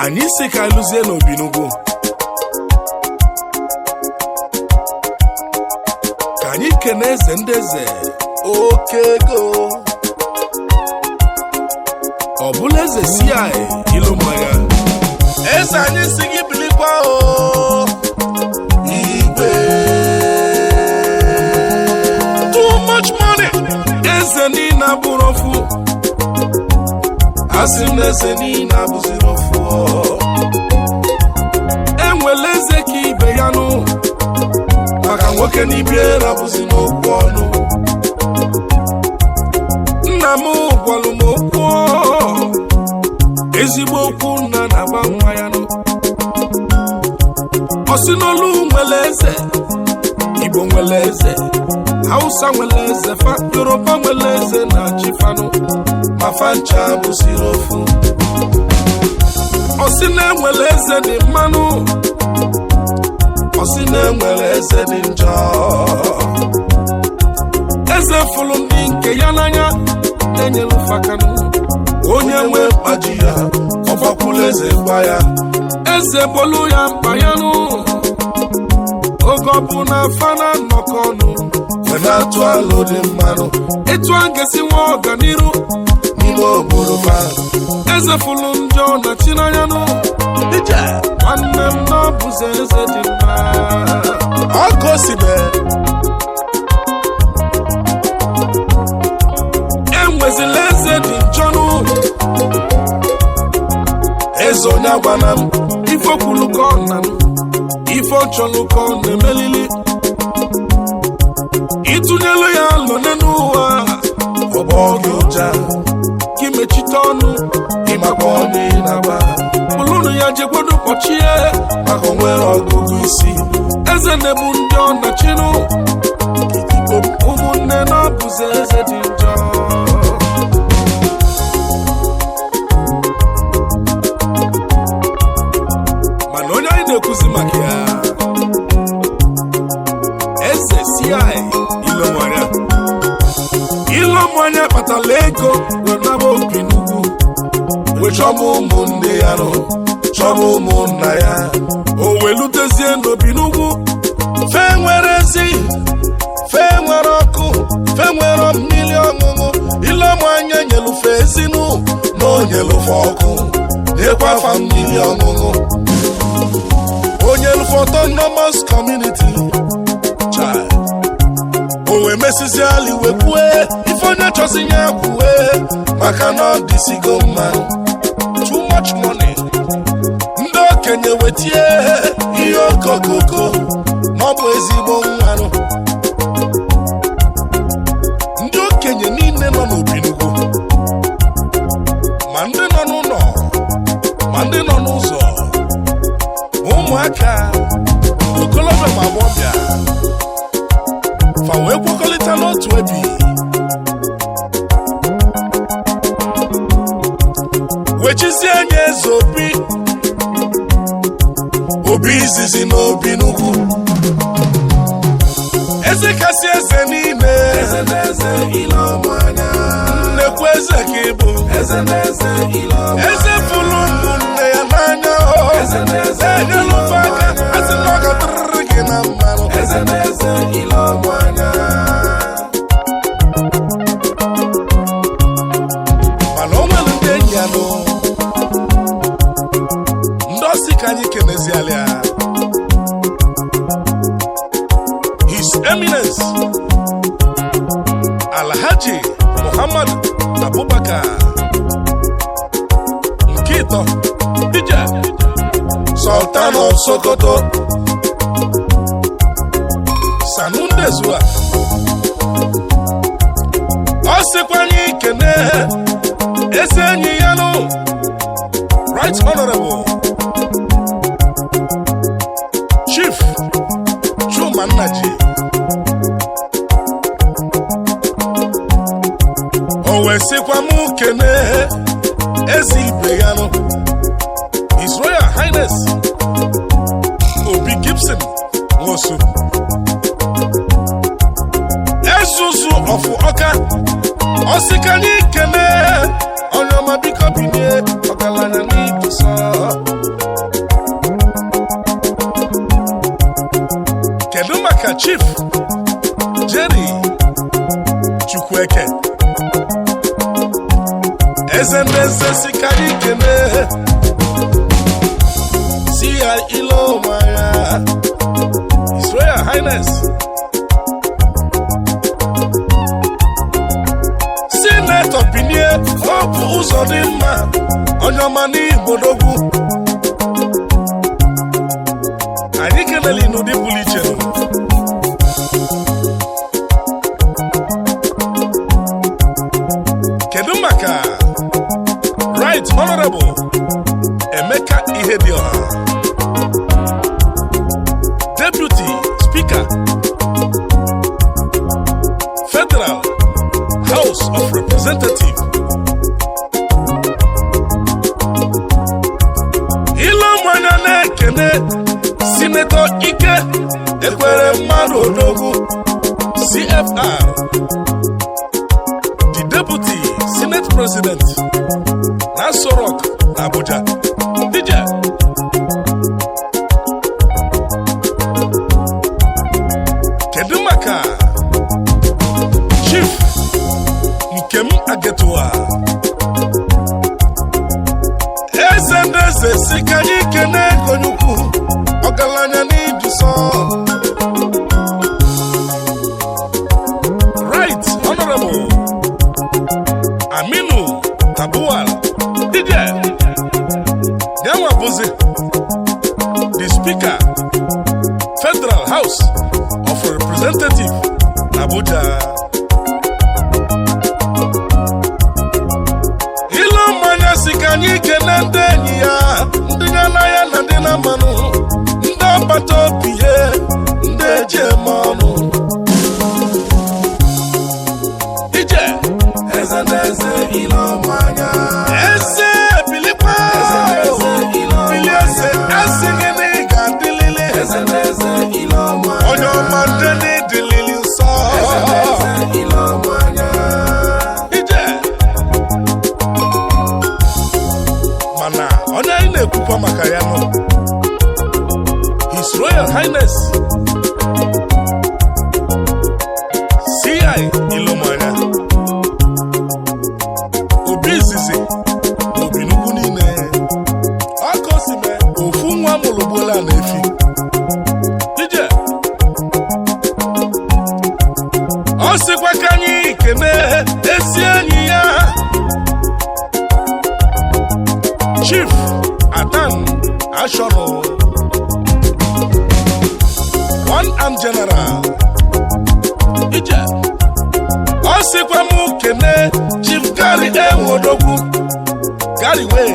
Anyị si ka lụzie n'Obinugwu ka anyị kene eze ndị eze okego ọ bụla eze si anyị ilu mmanya eze anyị si gị bilikwa o igwe too much money eze niile abụrụ ofu asị m na eze niile abụziri ofu enwele eze ka ibe ya nụ maka nwoke n'ibie na-abụzi n'okwu ọnụ nna m gwalụ m okwu ezigbo okwu nna na-agba nwa ya nụ ọ sị n'olu nwere eze Igbo nwere eze Hausa nwere eze fa Yoruba nwere eze na chifanụ ma fancha abụziri ofu ọ sị na enwere eze dị mmanụ ọ sị na enwere eze dị njọ eze fụlụ ndị nke ya n'anya na-enyelu fakanụ onye nwe mkpaji ya ọfakwụlụ eze gwa ya eze bolu ya mkpa ya nụ oge ọ bụ na afa na nnọkọ ọnụ wee na-atụ alụ dị mmanụ etu a ga-esi nwe ọganiru n'ime obodo ma eze fụlụ njọ na chinanya nụ nwanne m na ọbụzi eze dị mma ọkụ osibe enwezila eze dị njọ nụ eze onye agwana m ife okwulu ka ọ na m ife ọchọlụ ka ọ na-emelili ịtụnyelu ya lone n'ụwa ọgbọ gị ụja gị mechite ọnụ ịmakwa ọnụ ị na-agba ụlụnụ ya jegbodo kpọchie maka onwere ọgụgụ isi eze na-egbu ndị ọ na-chinụ ụmụnne na ọbụzi eze dị njọ mana onye anyị na-ekwuzi maka ya eze si anyị ilomanya kpatala ego wee naba Obinugwu wee chọba ụmụnne ya nụ chọba ụmụnna ya o wee lutezie n'Obinugwu fe nwere ezi fe nwere ọkụ fe nwere mmiri ọṅụṅụ ilomanya nyelufe ezinụ na onyelufe ọkụ na-ekwafa mmiri ọṅụṅụ onyelufe autonomous community child o wee mesizi ali wee kwue ife onye chọzi ya kwue maka na ọ dịsigo mma too much money ndị okenye wetie ihe okokoko na ọ bụ ezigbo mmanụ ndị okenye niile nọ n'Obinugwu ma ndị nọ n'ụlọ ma ndị nọ n'ụzọ ụmụaka okolobịa ma agbọbịa fa wee kwekọrịta n'otu ebi wechizie anya eze obi izizi n'Obinugwu eze kasị eze niile nnekwu eze ka ịbụ eze fụlụ ụmụnne ya n'anya enyelụfe aka asị na ọ ga-adịrịrị gị na mmanụ mana o nwere ndị enyi ya nụ ndị ọsị ka anyị kenezialịa His Eminence Alhaji Muhammad Abubakar nke ịtọ Dija Sultan of Sokoto Sanunde Zua ọ sịkwa anyị kene eze enyi ya nụ Right Honorable Chief Chuma Nnaji o wee sịkwa m kene eze ibe ya nụ His Royal Highness Obi Gibson Nwosu of Oka Osikani Kene Onyoma biko binye Ogalanya need so Kedumaka Chief Jerry Chukwueke Ezendeze Sikani Kene Siya Ilo Maya His Royal Highness Senator Pinye Opu Uzodimma Onyomani Bodogwu Anyị kelele n'ụdị pụrụ iche kedu maka Right Honorable Emeka Ihedioha Deputy Speaker Federal House of Representatives Ilomanya na-ekene Senator Ike Ekwere Mmadụ Odogwu CFR the Deputy Senate President Nassau Rock Abuja DJ Kedumaka Chief Nkem Agetua Ezendeze Sikanye Kene Konyuku Ogalanya Niduso Right Honorable Aminu Tabuwal DJ Yawa Buzi the Speaker Federal House of Representatives Abuja Ilomanya Sikanye Kene Ndenyi ya Ndingana ya Nandina Manu Ndabato Piye Ndeje Manu DJ Ezendeze Ilomanya Eze Bilipa Biliase Asingene Gandilile Ezendeze Ilomanya Onyoma Ndeni Dilili Nso Ezendeze Ilomanya DJ Mana Onya ine kupa makayano His Royal Highness C.I. Ilomanya Obizizi Obinugu niile Akosime Ofu nwa mụlụgbola na-efi Ije Ọ sịkwa ka anyị kene esi enyi ya Chief Adan Ashono One Arm General Ije Ọ sịkwa mụ kene Chief Gary Enwodogwu Gary Way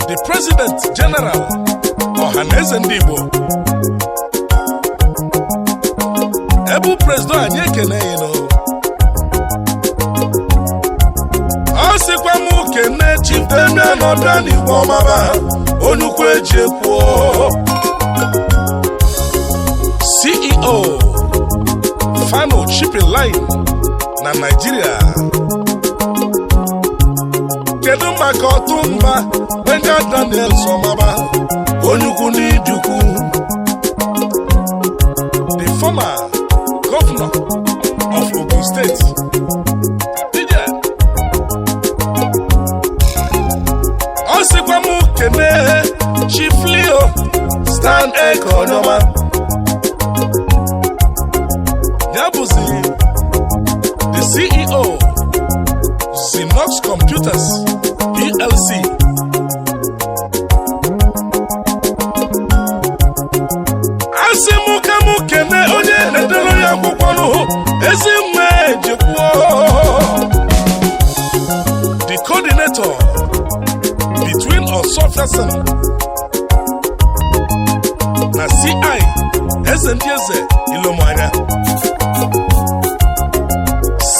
the President General Ọhaneze ndị Igbo Ebu President anyị ekene yino Ọ sịkwa mụ kene Chief Damian Odanigbo Ọmaba Onukwu eji ekwuo CEO Fano Shipping Line na Nigeria kedu maka Ọtụmba Benga Daniel Somaba Onukwu n'Idukwu the former governor of Ogun State DJ Ọ sịkwa mụ kene Chief Leo Stan Onyoma Yabuzi the CEO Zinox Computers PLC Asimuka mukene onye nedelo ya akwụkwọ ezi nwe jikwuo the coordinator between Osofia na CI Ezendieze Ilomanya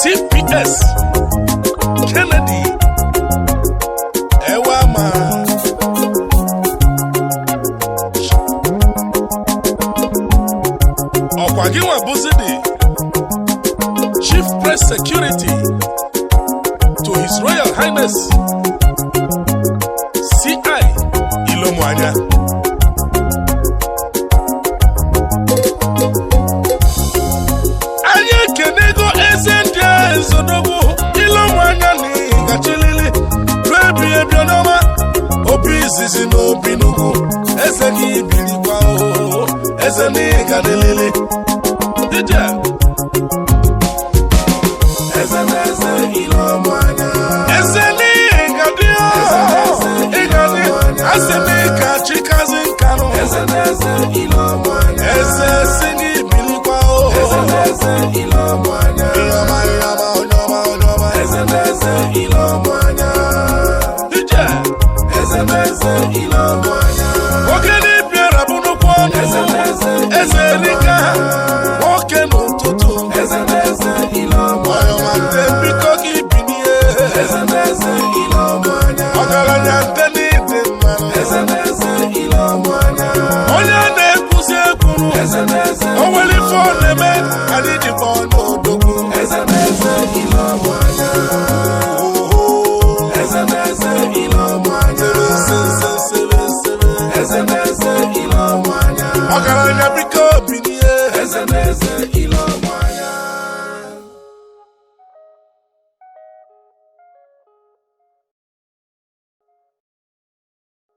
CPS Kennedy Ewama ọkwa gị nwa bụzidi Chief Press Security to His Royal Highness C.I. Ilomuanya. Anyị ekenego eze ndị ezodogwu Ilomuanya na gachilili bebi ebionoma obi izizi n'obi n'ugwu eze gị birikwa o eze n'ịga n'elili ije eze n'eze Ilomuanya eze n'ịga dị ịga dị asị n'ịga chikazi nkanụ eze n'eze Ilomuanya eze si gị birikwa o eze n'eze Ilomuanya eze n'eze Ilomuanya ije eze n'eze Ilomuanya oge n'ịbịara bụ nnukwu ọnụ eze rika nwoke n'ụtụtụ eze n'eze Ilomuanya nte biko gị binie eze n'eze Ilomuanya ọgaranya nte n'ịdị mmanụ eze n'eze Ilomuanya onye na-ekwuzi ekwuru eze n'eze o nwere ife ọ na-eme anyị jikwa n'odogwu eze n'eze Ilomuanya eze n'eze Ilomuanya eze